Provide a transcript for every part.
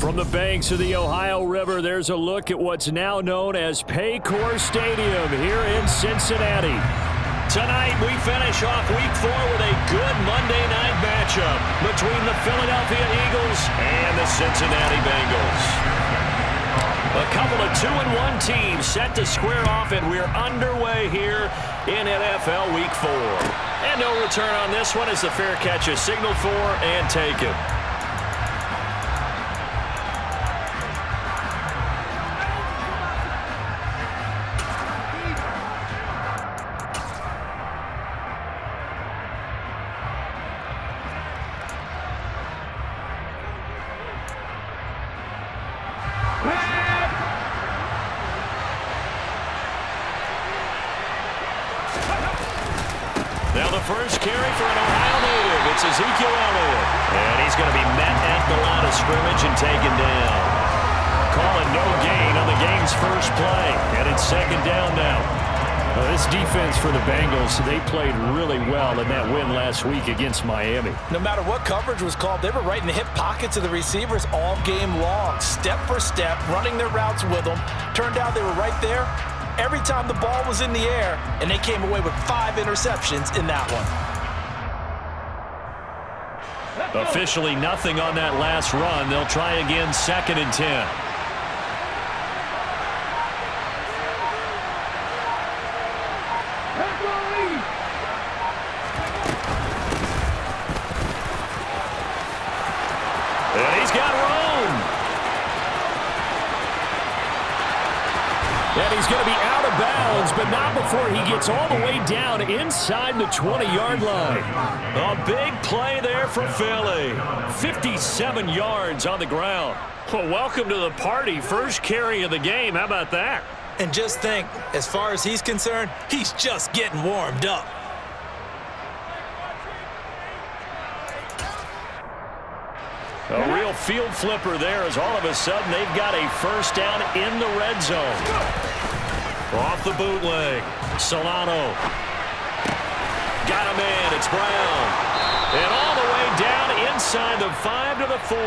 From the banks of the Ohio River, there's a look at what's now known as Paycor Stadium here in Cincinnati. Tonight, we finish off Week 4 with a good Monday night matchup between the Philadelphia Eagles and the Cincinnati Bengals. A couple of 2-1 teams set to square off, and we're underway here in NFL Week 4. And no return on this one as the fair catch is signaled for and taken. Now the first carry for an Ohio native. It's Ezekiel Elliott. And he's going to be met at the line of scrimmage and taken down. Calling no gain on the game's first play. And it's second down now. This defense for the Bengals, they played really well in that win last week against Miami. No matter what coverage was called, they were right in the hip pockets of the receivers all game long. Step for step, running their routes with them. Turned out they were right there every time the ball was in the air, and they came away with 5 interceptions in that one. Officially nothing on that last run. They'll try again, 2nd and 10. And he's got room. And he's going to be out of bounds, but not before he gets all the way down inside the 20-yard line. A big play there for Philly. 57 yards on the ground. Well, welcome to the party. First carry of the game. How about that? And just think, as far as he's concerned, he's just getting warmed up. A real field flipper there as all of a sudden they've got a first down in the red zone. Off the bootleg. Solano. Got him in. It's Brown. And all the way down inside the 5 to the 4.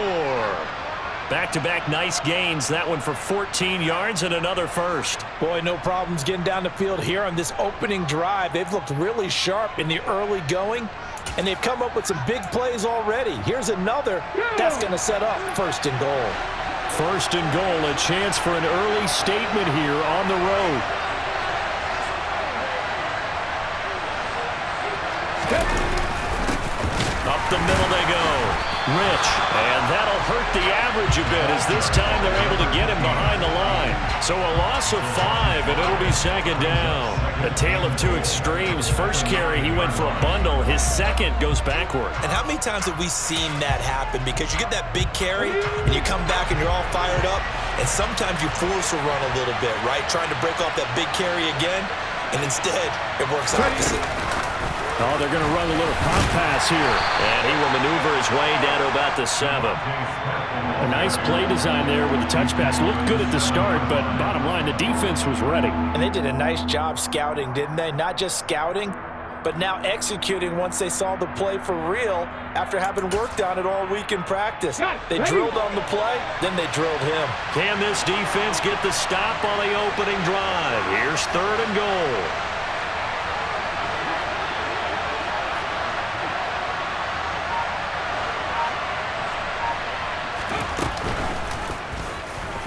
Back-to-back nice gains. That one for 14 yards and another first. Boy, no problems getting down the field here on this opening drive. They've looked really sharp in the early going, and they've come up with some big plays already. Here's another that's going to set up 1st and goal. 1st and goal, a chance for an early statement here on the road. Up the middle they go. Rich, and that'll hurt the average a bit as this time they're able to get him behind the line. So a loss of 5, and it'll be 2nd down. A tale of two extremes. First carry, he went for a bundle. His second goes backward. And how many times have we seen that happen? Because you get that big carry, and you come back and you're all fired up, and sometimes you force a run a little bit, right? Trying to break off that big carry again, and instead it works opposite. Oh, they're going to run a little pop pass here. And he will maneuver his way down to about the 7. A nice play design there with the touch pass. Looked good at the start, but bottom line, the defense was ready. And they did a nice job scouting, didn't they? Not just scouting, but now executing once they saw the play for real after having worked on it all week in practice. They drilled on the play, then they drilled him. Can this defense get the stop on the opening drive? Here's 3rd and goal.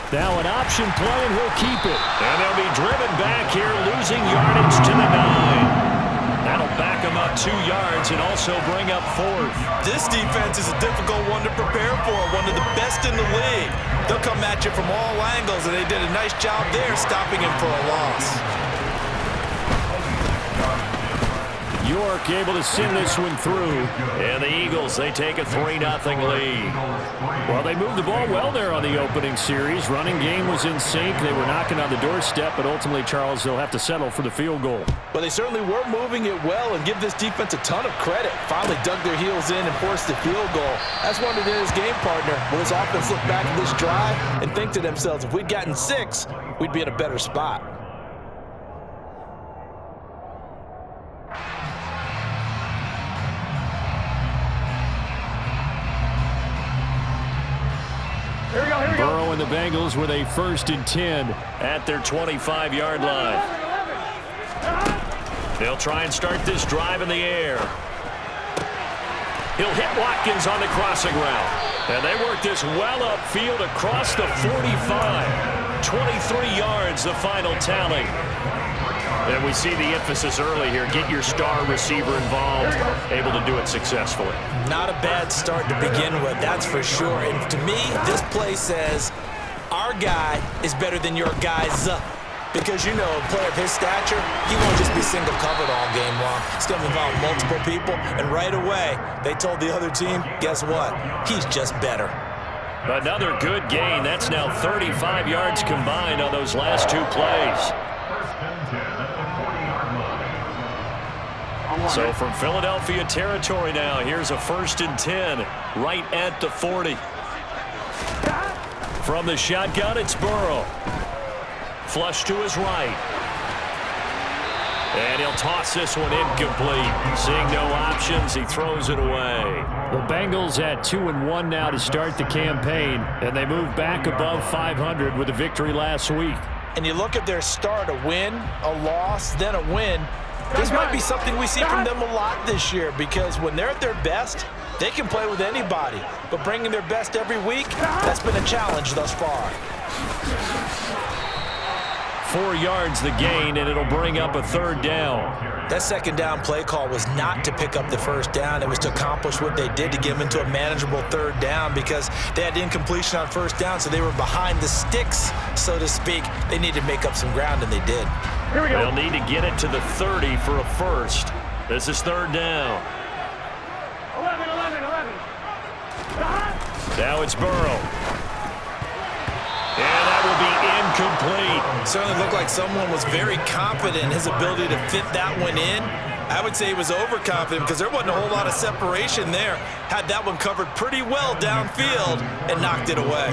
Now an option play, and he'll keep it. And they'll be driven back here, losing yardage to the 9. That'll back them up 2 yards and also bring up 4th. This defense is a difficult one to prepare for, one of the best in the league. They'll come at you from all angles, and they did a nice job there stopping him for a loss. York able to send this one through. And the Eagles, they take a 3-0 lead. Well, they moved the ball well there on the opening series. Running game was in sync. They were knocking on the doorstep, but ultimately, Charles, they'll have to settle for the field goal. Well, they certainly were moving it well, and give this defense a ton of credit. Finally dug their heels in and forced the field goal. That's one of his game partner. Will his offense look back at this drive and think to themselves, if we'd gotten 6, we'd be in a better spot. Here we go. Bengals with a 1st and 10 at their 25-yard line. They'll try and start this drive in the air. He'll hit Watkins on the crossing route. And they work this well upfield across the 45. 23 yards, the final tally. And we see the emphasis early here. Get your star receiver involved, able to do it successfully. Not a bad start to begin with, that's for sure. And to me, this play says our guy is better than your guy's. Because, you know, a player of his stature, he won't just be single covered all game long. It's going to involve multiple people. And right away, they told the other team, guess what? He's just better. Another good gain. That's now 35 yards combined on those last 2 plays. So from Philadelphia territory now, here's a 1st and 10 right at the 40. From the shotgun, it's Burrow. Flush to his right. And he'll toss this one incomplete. Seeing no options, he throws it away. The Bengals at 2-1 now to start the campaign, and they move back above 500 with a victory last week. And you look at their start, a win, a loss, then a win. This might be something we see from them a lot this year, because when they're at their best, they can play with anybody. But bringing their best every week, that's been a challenge thus far. 4 yards the gain, and it'll bring up a 3rd down. That 2nd down play call was not to pick up the 1st down. It was to accomplish what they did to get them into a manageable 3rd down, because they had incompletion on 1st down, so they were behind the sticks, so to speak. They needed to make up some ground, and they did. Here we go. They'll need to get it to the 30 for a 1st. This is 3rd down. 11. Now it's Burrow. And that will be incomplete. Certainly looked like someone was very confident in his ability to fit that one in. I would say he was overconfident because there wasn't a whole lot of separation there. Had that one covered pretty well downfield and knocked it away.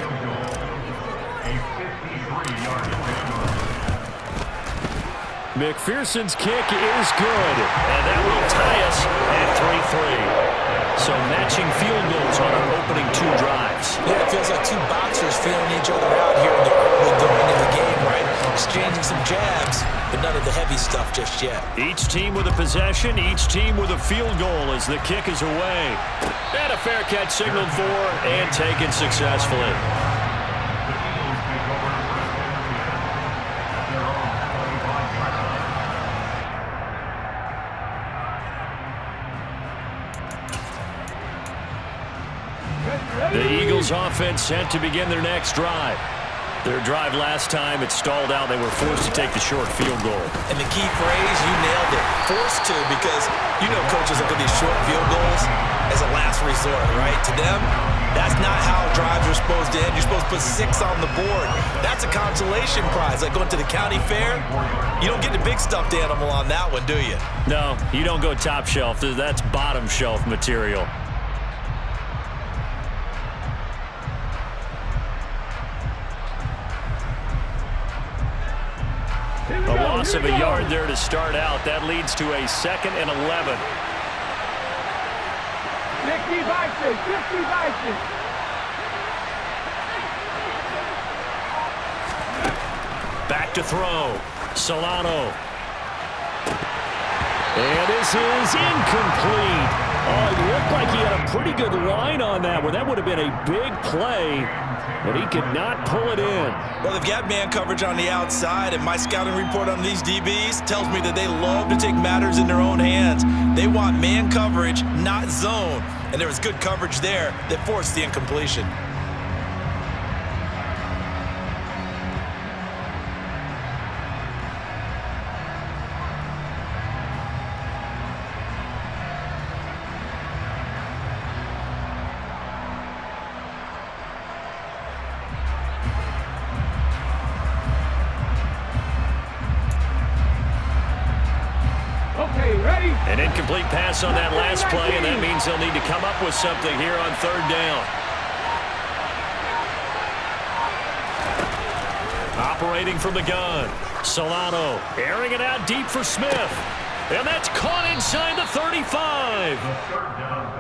McPherson's kick is good, and that will tie us at 3-3. So matching field goals on our opening 2 drives. Yeah, it feels like 2 boxers feeling each other out here in the early going of the game, right? Exchanging some jabs, but none of the heavy stuff just yet. Each team with a possession, each team with a field goal as the kick is away. And a fair catch signaled for and taken successfully. The Eagles offense set to begin their next drive. Their drive last time, it stalled out. They were forced to take the short field goal. And the key phrase, you nailed it. Forced to, because you know coaches look at these short field goals as a last resort, right? To them, that's not how drives are supposed to end. You're supposed to put 6 on the board. That's a consolation prize. Like going to the county fair, you don't get the big stuffed animal on that one, do you? No, you don't go top shelf. That's bottom shelf material. A loss of a yard there to start out. That leads to a 2nd and 11. 50 Vikings. Back to throw. Solano. And this is incomplete. Oh, it looked like he had a pretty good line on that one. That would have been a big play, but he could not pull it in. Well, they've got man coverage on the outside, and my scouting report on these DBs tells me that they love to take matters in their own hands. They want man coverage, not zone. And there was good coverage there that forced the incompletion. An incomplete pass on that last play, and that means they'll need to come up with something here on 3rd down. Operating from the gun. Solano airing it out deep for Smith. And that's caught inside the 35.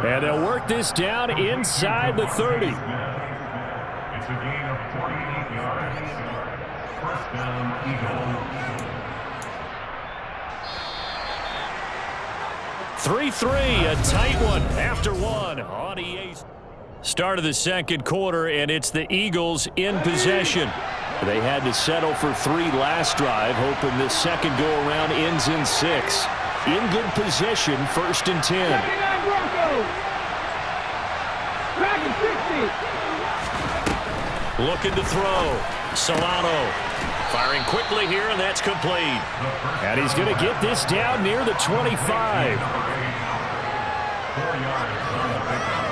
And they'll work this down inside the 30. It's a gain of 48 yards. First down, Eagles. 3-3, a tight one after one on EA. Start of the second quarter, and it's the Eagles in possession. They had to settle for 3 last drive, hoping this second go-around ends in 6. In good position, 1st and 10. Broncos. Back at 60. Looking to throw. Solano firing quickly here, and that's complete. And he's going to get this down near the 25. 4 yards on the pickup.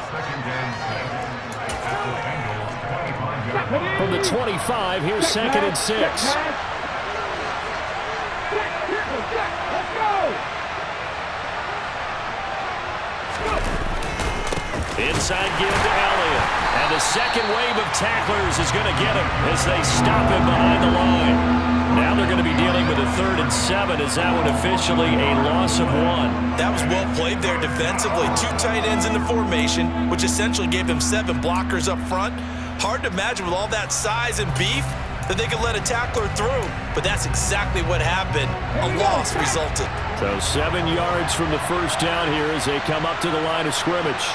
Second and 6. At the Bengals, 25 yards. From the 25, here's 2nd and 6. Let's go. Inside give to Elliott. And the second wave of tacklers is going to get him as they stop him behind the line. Now they're going to be dealing with a 3rd and 7 as that one officially a loss of 1. That was well played there defensively. 2 tight ends in the formation, which essentially gave them 7 blockers up front. Hard to imagine with all that size and beef that they could let a tackler through, but that's exactly what happened. A loss resulted. So 7 yards from the first down here as they come up to the line of scrimmage.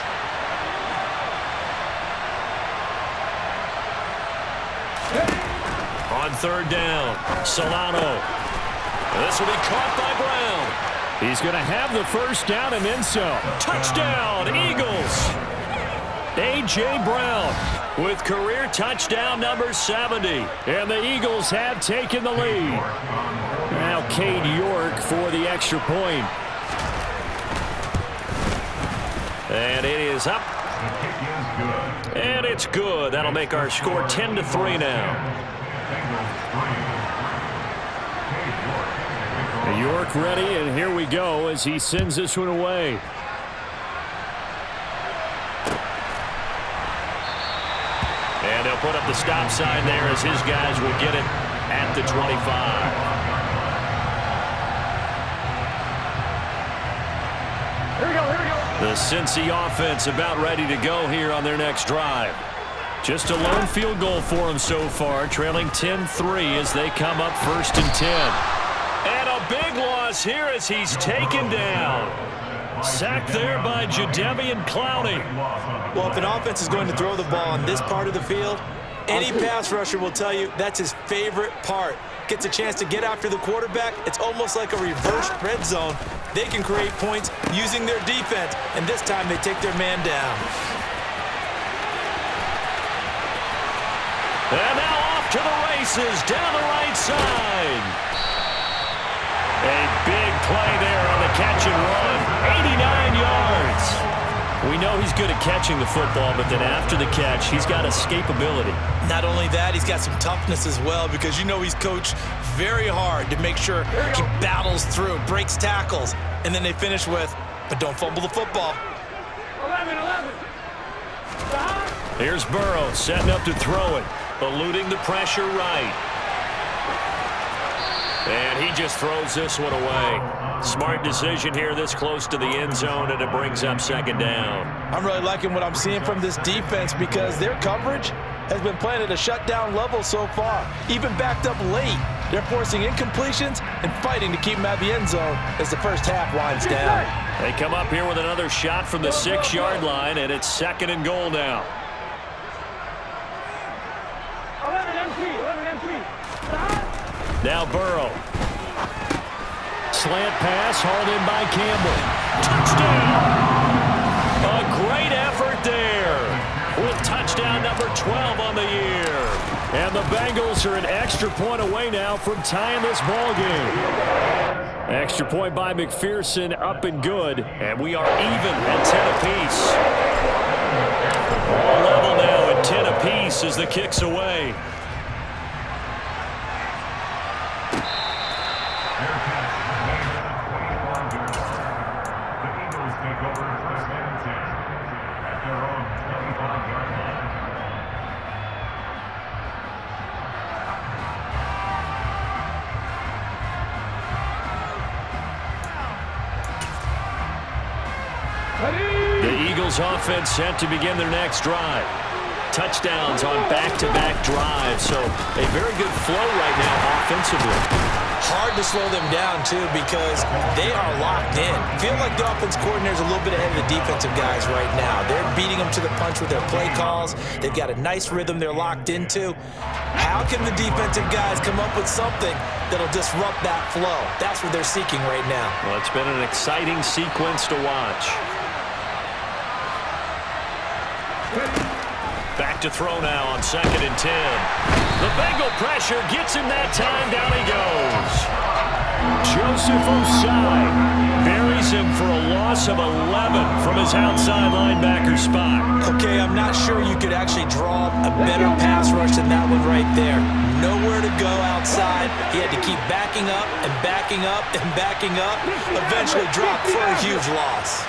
On 3rd down, Solano. This will be caught by Brown. He's going to have the first down and then some. Touchdown, Eagles. A.J. Brown with career touchdown number 70. And the Eagles have taken the lead. Now Cade York for the extra point. And it is up. And it's good. That'll make our score 10-3 now. York ready, and here we go as he sends this one away. And they'll put up the stop sign there as his guys will get it at the 25. Here we go. The Cincy offense about ready to go here on their next drive. Just a lone field goal for them so far, trailing 10-3 as they come up 1st and 10. And a big loss here as he's taken down. Sacked there by Jadeveon Clowney. Well, if an offense is going to throw the ball on this part of the field, any pass rusher will tell you that's his favorite part. Gets a chance to get after the quarterback. It's almost like a reverse red zone. They can create points using their defense, and this time they take their man down. And now off to the races down the right side. A big play there on the catch and run. 89 yards. We know he's good at catching the football, but then after the catch, he's got escapability. Not only that, he's got some toughness as well because you know he's coached very hard to make sure he battles through, breaks tackles, and then they finish with, but don't fumble the football. 11. Here's Burrow setting up to throw it, eluding the pressure right. And he just throws this one away. Smart decision here this close to the end zone, and it brings up 2nd down. I'm really liking what I'm seeing from this defense because their coverage has been playing at a shutdown level so far. Even backed up late, they're forcing incompletions and fighting to keep them at the end zone as the first half winds down. They come up here with another shot from the 6-yard line, and it's 2nd and goal now. 11 M3. Now Burrow. Slant pass hauled in by Campbell. Touchdown! A great effort there with touchdown number 12 on the year. And the Bengals are an extra point away now from tying this ball game. Extra point by McPherson, up and good. And we are even at 10 apiece. All level now at 10 apiece as the kick's away. The Eagles offense set to begin their next drive. touchdowns on back-to-back drives. So a very good flow right now offensively. Hard to slow them down, too, because they are locked in. Feel like the offense coordinator is a little bit ahead of the defensive guys right now. They're beating them to the punch with their play calls. They've got a nice rhythm they're locked into. How can the defensive guys come up with something that'll disrupt that flow? That's what they're seeking right now. Well, it's been an exciting sequence to watch. Back to throw now on 2nd and 10. The Bengal pressure gets him that time. Down he goes. Joseph Osai buries him for a loss of 11 from his outside linebacker spot. Okay, I'm not sure you could actually draw a better pass rush than that one right there. Nowhere to go outside. He had to keep backing up and backing up and backing up. Eventually dropped for a huge loss.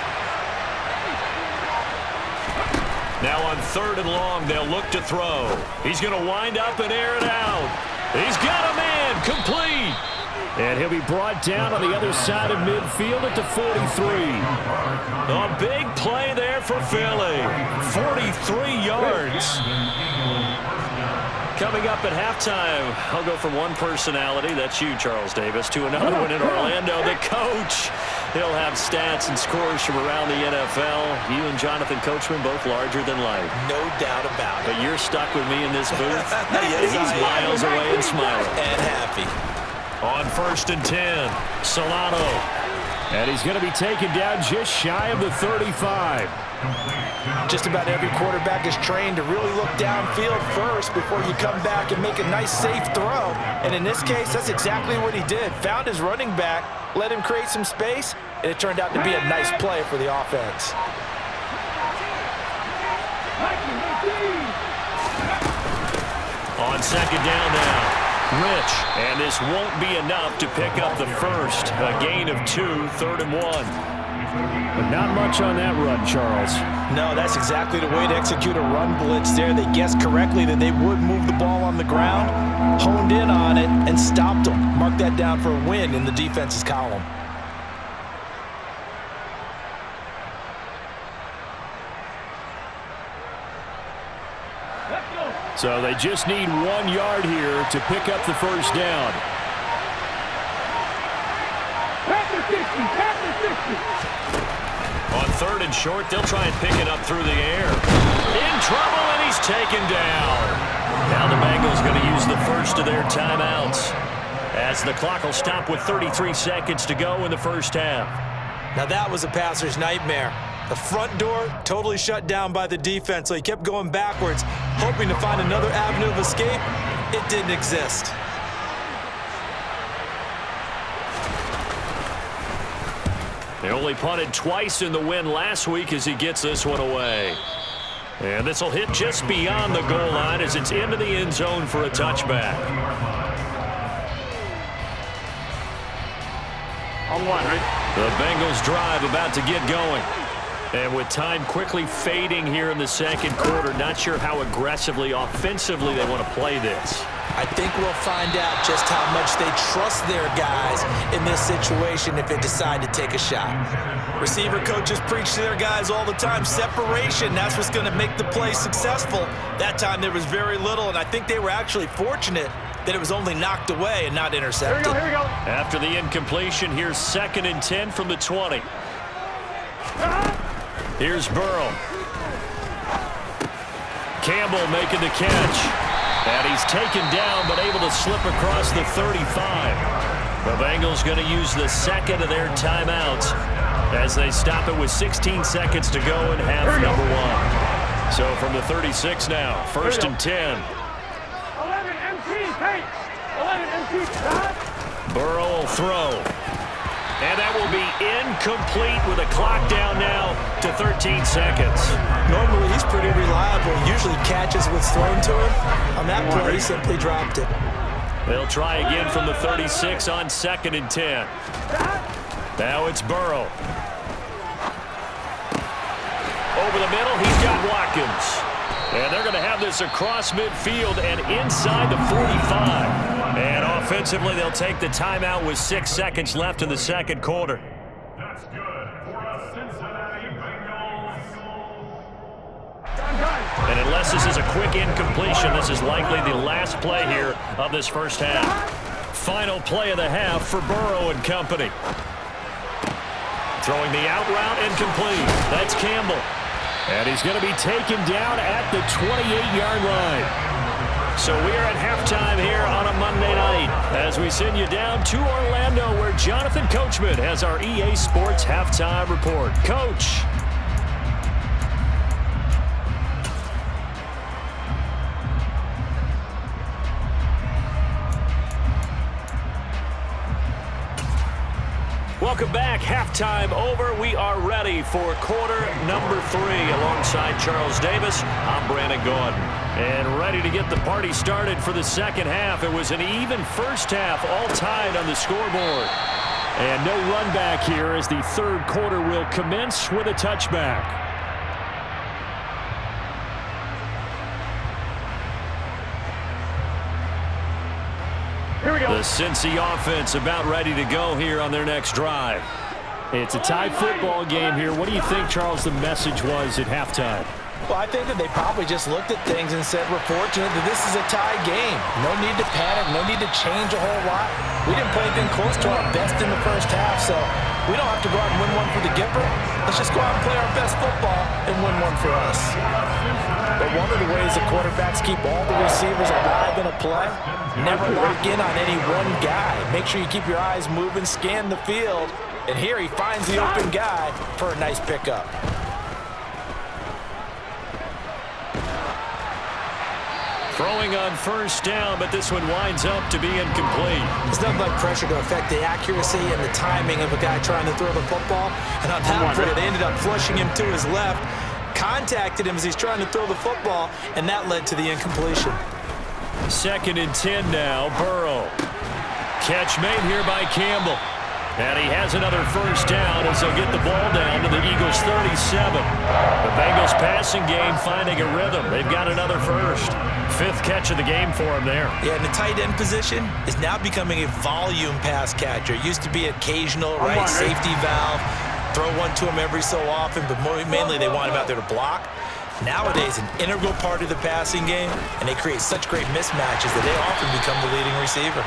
Now on 3rd and long, they'll look to throw. He's going to wind up and air it out. He's got a man, complete. And he'll be brought down on the other side of midfield at the 43. A big play there for Philly. 43 yards. Coming up at halftime, I'll go from one personality, that's you, Charles Davis, to another one in Orlando, the coach. He'll have stats and scores from around the NFL. You and Jonathan Coachman both larger than life. No doubt about it. But you're stuck with me in this booth. Yes, He's miles away and smiling. And happy. On 1st and 10, Solano. And he's going to be taken down just shy of the 35. Just about every quarterback is trained to really look downfield first before you come back and make a nice, safe throw. And in this case, that's exactly what he did. Found his running back, let him create some space, and it turned out to be a nice play for the offense. On 2nd down now. Rich, and this won't be enough to pick up the first. A gain of 2, 3rd and 1. But not much on that run, Charles. No, that's exactly the way to execute a run blitz there. They guessed correctly that they would move the ball on the ground, honed in on it, and stopped them. Mark that down for a win in the defense's column. So they just need 1 yard here to pick up the first down. On 3rd and short, they'll try and pick it up through the air. In trouble, and he's taken down. Now the Bengals going to use the first of their timeouts, as the clock will stop with 33 seconds to go in the first half. Now that was a passer's nightmare. The front door totally shut down by the defense, so he kept going backwards, hoping to find another avenue of escape. It didn't exist. They only punted twice in the win last week as he gets this one away. And this will hit just beyond the goal line as it's into the end zone for a touchback. On 1, right? The Bengals drive about to get going. And with time quickly fading here in the second quarter, not sure how aggressively, offensively they want to play this. I think we'll find out just how much they trust their guys in this situation if they decide to take a shot. Receiver coaches preach to their guys all the time, separation, that's what's going to make the play successful. That time there was very little, and I think they were actually fortunate that it was only knocked away and not intercepted. Here we go. After the incompletion, here's 2nd and 10 from the 20. Here's Burrow. Campbell making the catch. And he's taken down, but able to slip across the 35. The Bengals going to use the second of their timeouts as they stop it with 16 seconds to go in half number 1. So from the 36 now, 1st and 10. 11 MT, Pate. 11 MT, Burrow will throw. And that will be incomplete with a clock down now to 13 seconds. Normally, he's pretty reliable. Usually catches what's thrown to him. On that play, he simply dropped it. They'll try again from the 36 on 2nd and 10. Now it's Burrow. Over the middle, he's got Watkins. And they're going to have this across midfield and inside the 45. And offensively, they'll take the timeout with 6 seconds left in the second quarter. That's good for a Cincinnati Bengals. And Unless this is a quick incompletion, this is likely the last play here of this first half. Final play of the half for Burrow and company. Throwing the out route incomplete. That's Campbell. And he's going to be taken down at the 28-yard line. So we are at halftime here on a Monday night as we send you down to Orlando where Jonathan Coachman has our EA Sports Halftime Report. Coach. Welcome back. Halftime over. We are ready for quarter number 3 alongside Charles Davis. I'm Brandon Gordon. And ready to get the party started for the second half. It was an even first half, all tied on the scoreboard. And no run back here as the third quarter will commence with a touchback. Here we go. The Cincy offense about ready to go here on their next drive. It's a tie football game here. What do you think, Charles, the message was at halftime? Well, I think that they probably just looked at things and said, we're fortunate that this is a tie game. No need to panic, no need to change a whole lot. We didn't play anything close to our best in the first half, so we don't have to go out and win one for the Gipper. Let's just go out and play our best football and win one for us. But one of the ways the quarterbacks keep all the receivers alive in a play, never lock in on any one guy. Make sure you keep your eyes moving, scan the field, and here he finds the open guy for a nice pickup. Throwing on first down, but this one winds up to be incomplete. There's nothing like pressure to affect the accuracy and the timing of a guy trying to throw the football. And on that play, they ended up flushing him to his left, contacted him as he's trying to throw the football, and that led to the incompletion. 2nd and 10 now, Burrow. Catch made here by Campbell. And he has another first down as they'll get the ball down to the Eagles' 37. The Bengals passing game finding a rhythm. They've got another first. 5th catch of the game for him there. Yeah, and the tight end position is now becoming a volume pass catcher. It used to be occasional, right, safety valve. Throw one to him every so often, but mainly they want him out there to block. Nowadays, an integral part of the passing game, and they create such great mismatches that they often become the leading receiver.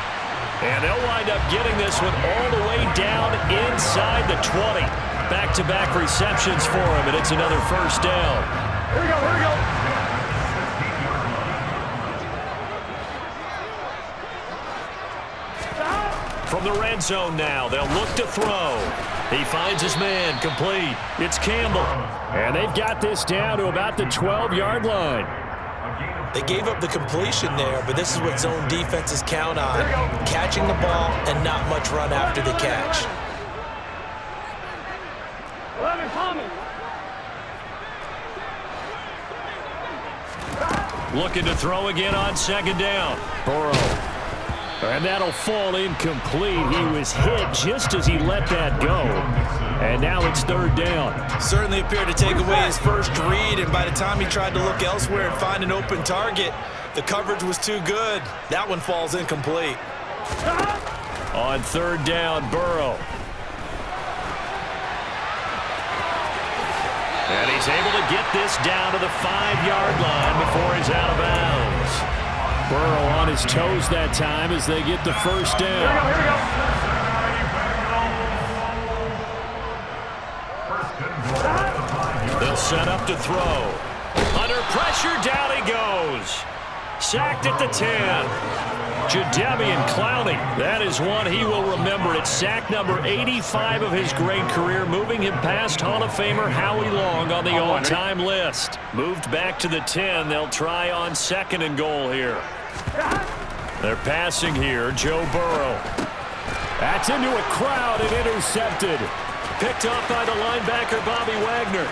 And they'll wind up getting this one all the way down inside the 20. Back-to-back receptions for him, and it's another first down. Here we go, here we go. From the red zone now, they'll look to throw. He finds his man, complete. It's Campbell. And they've got this down to about the 12-yard line. They gave up the completion there, but this is what zone defenses count on. Catching the ball and not much run after the catch. 11 coming. Looking to throw again on 2nd down. Burrow. And that'll fall incomplete. He was hit just as he let that go. And now it's 3rd down. Certainly appeared to take away his first read, and by the time he tried to look elsewhere and find an open target, the coverage was too good. That one falls incomplete. On 3rd down, Burrow. And he's able to get this down to the 5-yard line before he's out of bounds. Burrow on his toes that time as they get the first down. Here we go. They'll set up to throw. Under pressure, down he goes. Sacked at the 10. Jadeveon Clowney. That is one he will remember. It's sack number 85 of his great career, moving him past Hall of Famer Howie Long on the all-time list. Moved back to the 10. They'll try on 2nd and goal here. They're passing here, Joe Burrow. That's into a crowd and intercepted. Picked up by the linebacker, Bobby Wagner.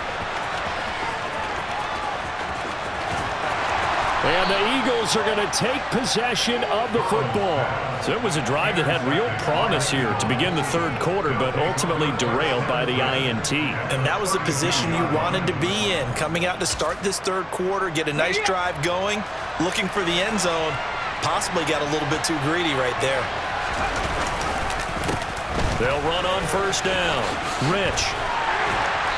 And the Eagles are going to take possession of the football. So it was a drive that had real promise here to begin the 3rd quarter, but ultimately derailed by the INT. And that was the position you wanted to be in, coming out to start this 3rd quarter, get a nice drive going, looking for the end zone. Possibly got a little bit too greedy right there. They'll run on first down. Rich.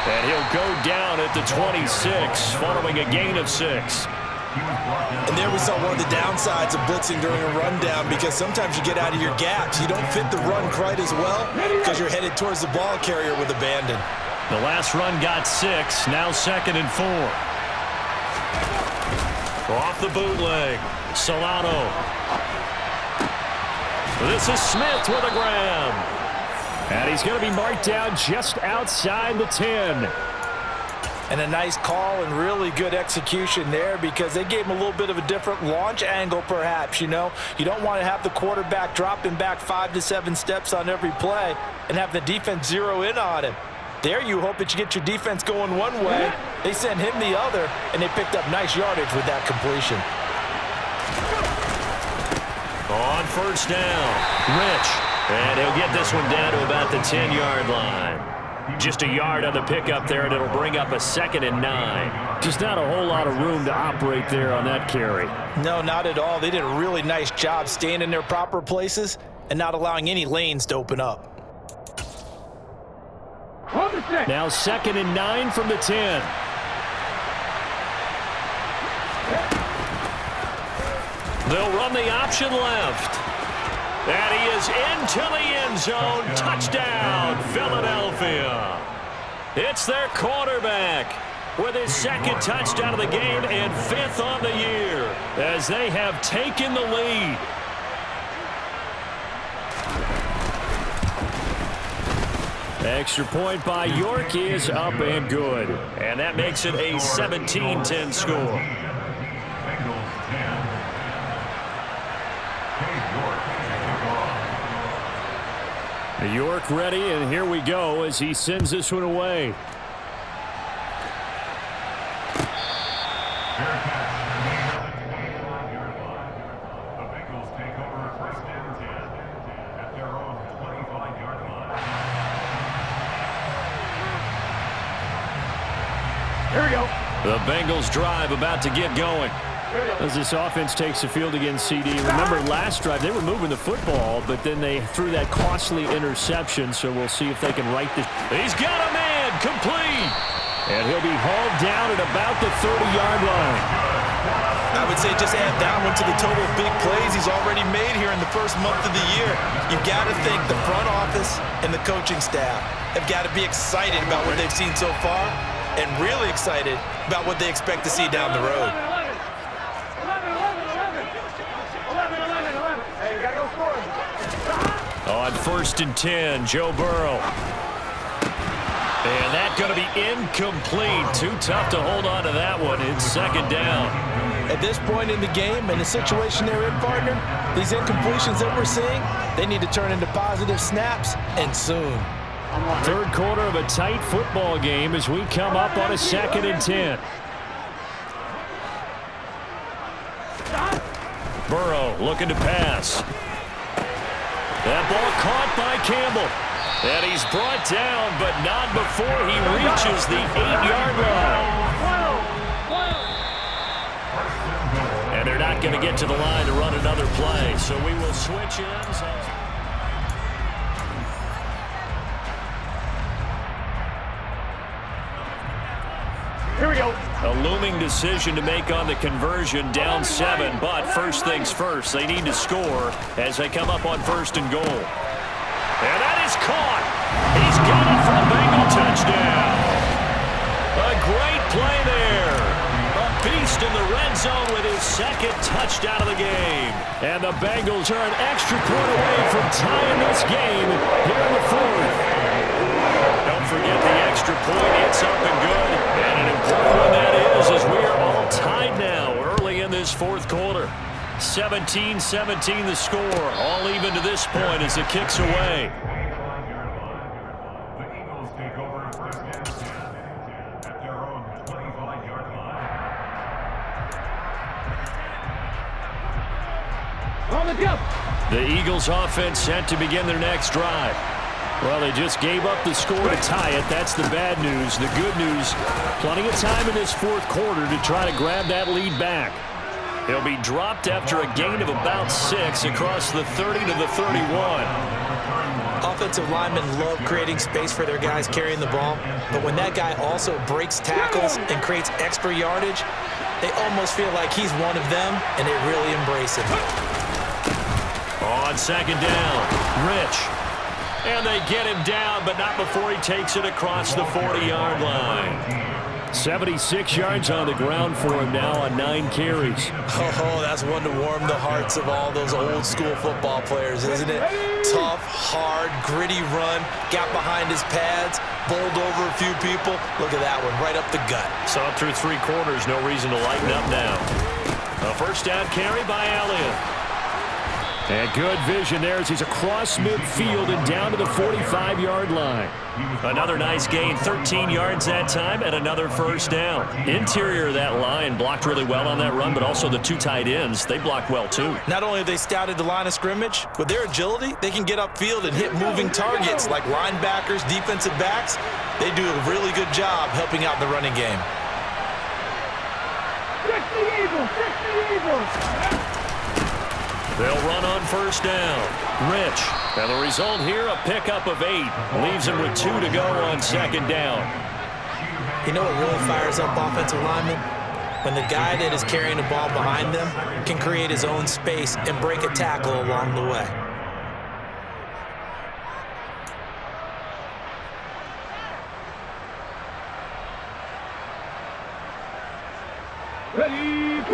And he'll go down at the 26 following a gain of 6. And there we saw one of the downsides of blitzing during a rundown, because sometimes you get out of your gaps. You don't fit the run quite as well because you're headed towards the ball carrier with abandon. The last run got 6, now 2nd and 4. Off the bootleg, Solano. This is Smith with a grab. And he's going to be marked down just outside the 10. And a nice call and really good execution there, because they gave him a little bit of a different launch angle perhaps, you know. You don't want to have the quarterback dropping back 5 to 7 steps on every play and have the defense zero in on him. There you hope that you get your defense going one way. They sent him the other, and they picked up nice yardage with that completion. On first down, Rich. And he'll get this one down to about the 10-yard line. Just a yard on the pickup there, and it'll bring up a 2nd and 9. Just not a whole lot of room to operate there on that carry. No, not at all. They did a really nice job staying in their proper places and not allowing any lanes to open up. Now 2nd and 9 from the 10. They'll run the option left. And he is into the end zone. Touchdown, Philadelphia. It's their quarterback with his 2nd touchdown of the game and 5th on the year as they have taken the lead. Extra point by York is up and good. And that makes it a 17-10 score. Bengals 10. York ready, and here we go as he sends this one away. Fair catch. The Bengals take over 1st and 10 at their own 25-yard line. Here we go. The Bengals drive about to get going. As this offense takes the field against CD. Remember last drive, they were moving the football, but then they threw that costly interception, so we'll see if they can right this. He's got a man, complete. And he'll be hauled down at about the 30-yard line. I would say just add that one to the total of big plays he's already made here in the first month of the year. You've got to think the front office and the coaching staff have got to be excited about what they've seen so far and really excited about what they expect to see down the road. On 1st and 10, Joe Burrow. And that's going to be incomplete. Too tough to hold on to that one. It's 2nd down. At this point in the game and the situation they're in, partner, these incompletions that we're seeing, they need to turn into positive snaps, and soon. 3rd quarter of a tight football game as we come up on a 2nd and 10. Burrow looking to pass. That ball caught by Campbell. And he's brought down, but not before he reaches the 8-yard line. And they're not going to get to the line to run another play, so we will switch ends. Here we go. A looming decision to make on the conversion, down 7, but first things first, they need to score as they come up on 1st and goal. And that is caught. He's got it for a Bengal touchdown. A great play there. A beast in the red zone with his 2nd touchdown of the game. And the Bengals are an extra point away from tying this game here in the 4th. Don't forget the extra point. It's up and good. And an important one that is, as we are all tied now early in this 4th quarter. 17-17 the score. All even to this point as the kick's away. The Eagles take over 1st and 10 at their own 25-yard line. On the jump. The Eagles offense set to begin their next drive. Well, they just gave up the score to tie it. That's the bad news. The good news, plenty of time in this 4th quarter to try to grab that lead back. He'll be dropped after a gain of about 6 across the 30 to the 31. offensive linemen love creating space for their guys carrying the ball, but when that guy also breaks tackles and creates extra yardage, they almost feel like he's one of them, and they really embrace him. On second down, Rich. And they get him down, but not before he takes it across the 40-yard line. 76 yards on the ground for him now on 9 carries. Oh, that's one to warm the hearts of all those old-school football players, isn't it? Tough, hard, gritty run, got behind his pads, bowled over a few people. Look at that one, right up the gut. Saw through 3 quarters, no reason to lighten up now. A first down carry by Elliott. And good vision there as he's across midfield and down to the 45-yard line. Another nice gain, 13 yards that time, and another first down. Interior of that line blocked really well on that run, but also the 2 tight ends, they blocked well too. Not only have they scouted the line of scrimmage, with their agility, they can get upfield and hit moving targets like linebackers, defensive backs. They do a really good job helping out in the running game. 60 Eagles! They'll run on first down. Rich. And the result here, a pickup of 8. Leaves him with 2 to go on second down. You know what really fires up offensive linemen? When the guy that is carrying the ball behind them can create his own space and break a tackle along the way.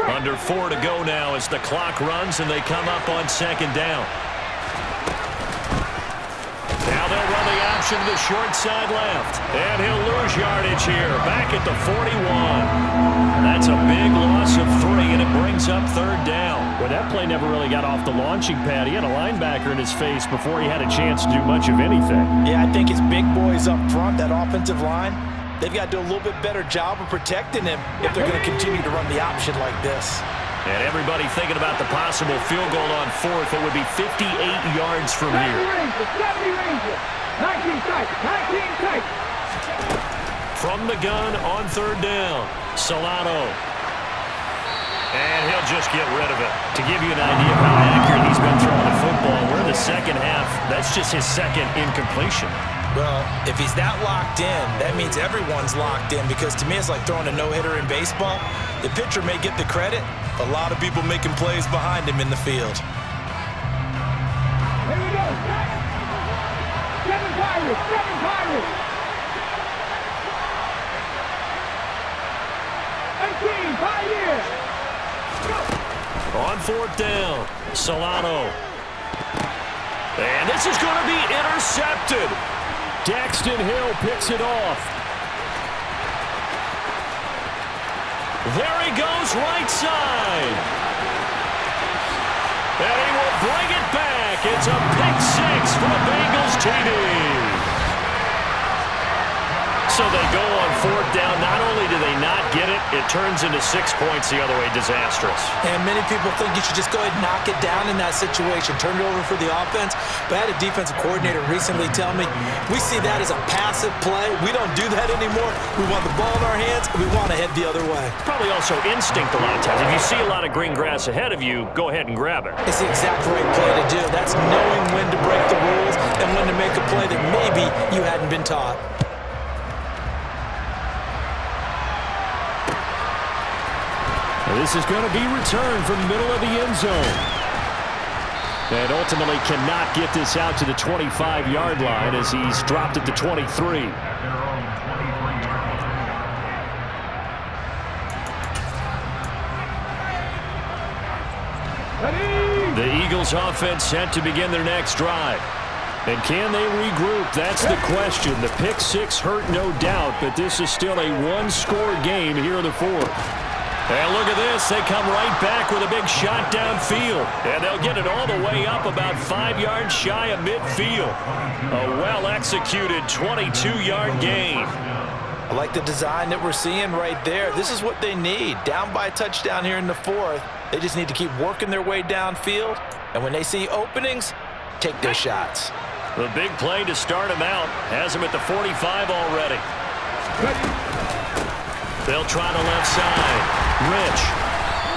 Under 4 to go now as the clock runs and they come up on second down. Now they'll run the option to the short side left. And he'll lose yardage here. Back at the 41. That's a big loss of 3, and it brings up third down. Well, that play never really got off the launching pad. He had a linebacker in his face before he had a chance to do much of anything. Yeah, I think his big boys up front, that offensive line, they've got to do a little bit better job of protecting him if they're going to continue to run the option like this. And everybody thinking about the possible field goal on 4th. It would be 58 yards from here. 70 Rangers, 19 tight, 19 tight. From the gun on third down, Solano. And he'll just get rid of it. To give you an idea of how accurate he's been throwing the football, we're in the second half. That's just his second incompletion. Well, if he's that locked in, that means everyone's locked in, because to me it's like throwing a no-hitter in baseball. The pitcher may get the credit, a lot of people making plays behind him in the field. Here we go. 7 Pirates, 7 Pirates. 18, Pioneers. On fourth down, Solano. And this is going to be intercepted. Daxton Hill picks it off. There he goes, right side. And he will bring it back. It's a pick 6 for the Bengals TD. So they go on fourth down. Not only do they not get it, it turns into 6 points the other way. Disastrous. And many people think you should just go ahead and knock it down in that situation. Turn it over for the offense. But I had a defensive coordinator recently tell me, we see that as a passive play. We don't do that anymore. We want the ball in our hands, and we want to head the other way. Probably also instinct a lot of times. If you see a lot of green grass ahead of you, go ahead and grab it. It's the exact right play to do. That's knowing when to break the rules and when to make a play that maybe you hadn't been taught. This is going to be returned from the middle of the end zone. And ultimately cannot get this out to the 25-yard line as he's dropped at the 23. The Eagles offense set to begin their next drive. And can they regroup? That's the question. The pick 6 hurt, no doubt, but this is still a one-score game here in the fourth. And look at this. They come right back with a big shot downfield. And they'll get it all the way up about 5 yards shy of midfield. A well-executed 22-yard gain. I like the design that we're seeing right there. This is what they need. Down by a touchdown here in the fourth. They just need to keep working their way downfield. And when they see openings, take their shots. The big play to start him out. Has him at the 45 already. They'll try the left side. Rich.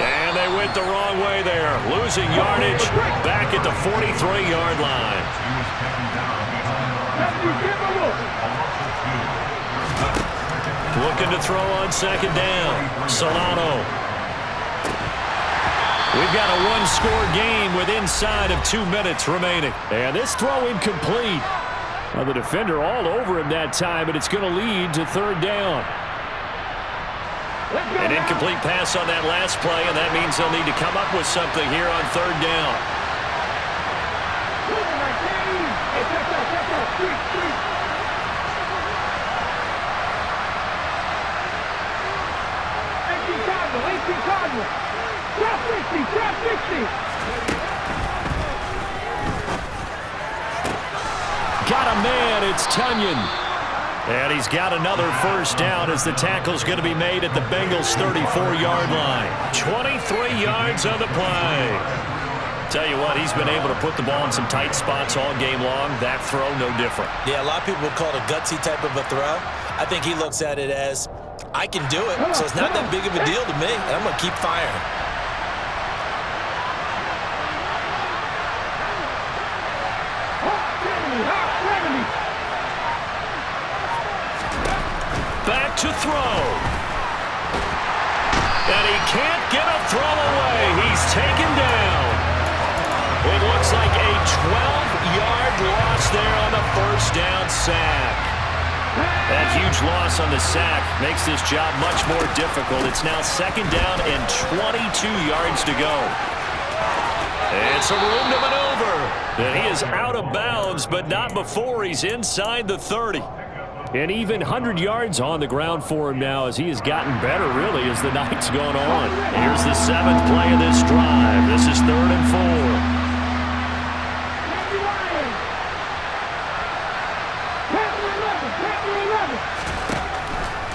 And they went the wrong way there. Losing yardage back at the 43-yard line. He was taken down behind Looking to throw on second down. Solano. We've got a one-score game with inside of 2 minutes remaining. And this throw incomplete. Now the defender all over him that time, but it's going to lead to third down. An incomplete pass on that last play, and that means they'll need to come up with something here on third down. Got a man, it's Tunyon. And he's got another first down as the tackle's going to be made at the Bengals' 34-yard line. 23 yards on the play. Tell you what, he's been able to put the ball in some tight spots all game long. That throw, no different. Yeah, a lot of people would call it a gutsy type of a throw. I think he looks at it as, I can do it, so it's not that big of a deal to me, and I'm going to keep firing. Back to throw. And he can't get a throw away. He's taken down. It looks like a 12-yard loss there on the first down sack. That huge loss on the sack makes this job much more difficult. It's now second down and 22 yards to go. It's a room to maneuver. And he is out of bounds, but not before he's inside the 30. And even 100 yards on the ground for him now as he has gotten better, really, as the night's gone on. Here's the 7th play of this drive. This is 3rd and 4.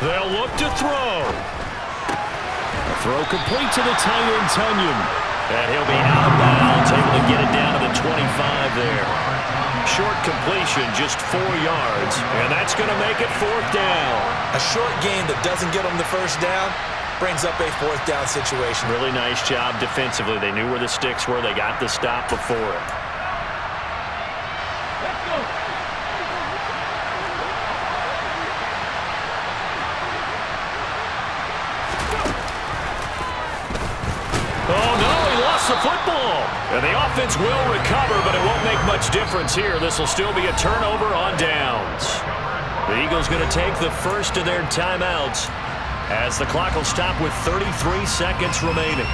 They'll look to throw. Throw complete to the tight end, Tunyon. And he'll be out of bounds, able to get it down to the 25 there. Short completion, just 4 yards, and that's going to make it 4th down. A short gain that doesn't get them the first down brings up a 4th down situation. Really nice job defensively. They knew where the sticks were. They got the stop before it. Oh, no, he lost the football. And the offense will recover, but it won't make much difference here. This will still be a turnover on downs. The Eagles going to take the first of their timeouts as the clock will stop with 33 seconds remaining.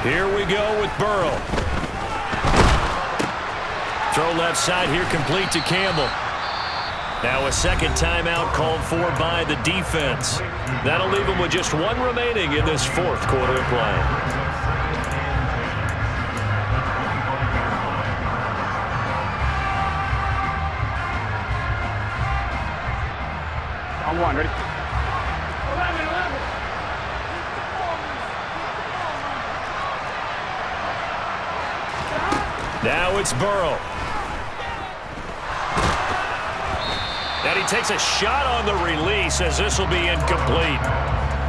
Here we go with Burrow. Throw left side here, complete to Campbell. Now a second timeout called for by the defense. That'll leave him with just 1 remaining in this 4th quarter of play. On 1, ready? 11. Now it's Burrow. And he takes a shot on the release as this will be incomplete.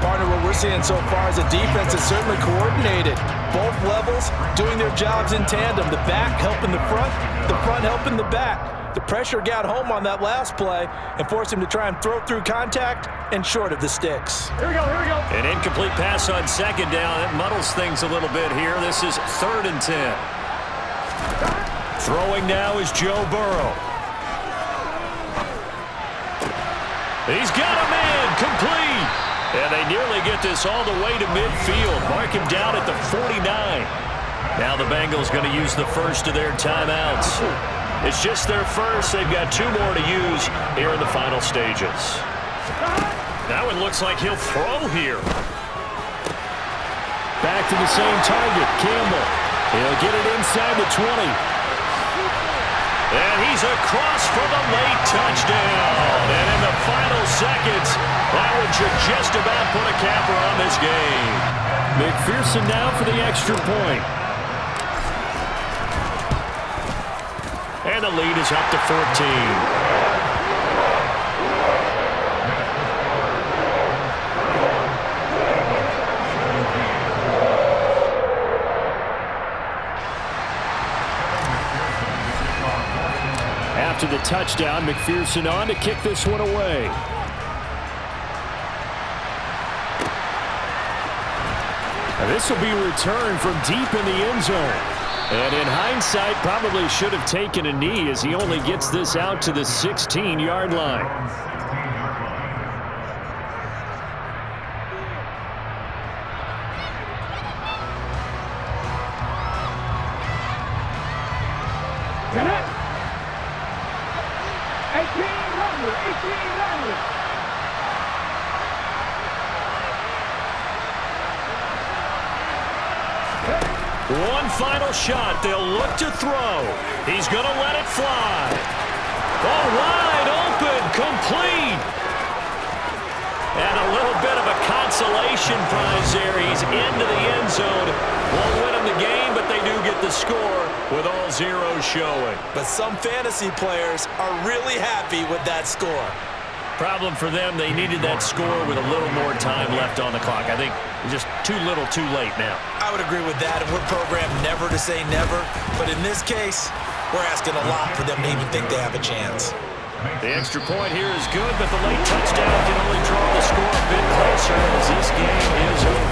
Partner, what we're seeing so far is the defense is certainly coordinated. Both levels doing their jobs in tandem. The back helping the front helping the back. The pressure got home on that last play and forced him to try and throw through contact and short of the sticks. Here we go, here we go. An incomplete pass on second down. It muddles things a little bit here. This is 3rd and 10. Throwing now is Joe Burrow. He's got a man, complete. And they nearly get this all the way to midfield. Mark him down at the 49. Now the Bengals going to use the first of their timeouts. It's just their first. They've got 2 more to use here in the final stages. Now it looks like he'll throw here. Back to the same target, Campbell. He'll get it inside the 20. And he's across for the late touchdown. And in the final seconds, that one should just about put a capper on this game. McPherson now for the extra point. And the lead is up to 14. After the touchdown, McPherson on to kick this one away. This will be returned from deep in the end zone. And in hindsight, probably should have taken a knee as he only gets this out to the 16-yard line. Connect. 1800. One final shot. They'll look to throw. He's going to let it fly. Oh, wide open, complete. And a little bit of a consolation prize there. He's into the end zone. Won't win him the game, but they do get the score with all zeros showing. But some fantasy players are really happy with that score. Problem for them, they needed that score with a little more time left on the clock. I think just too little too late now. I would agree with that, and we're programmed never to say never. But in this case, we're asking a lot for them to even think they have a chance. The extra point here is good, but the late touchdown can only draw the score a bit closer as this game is over.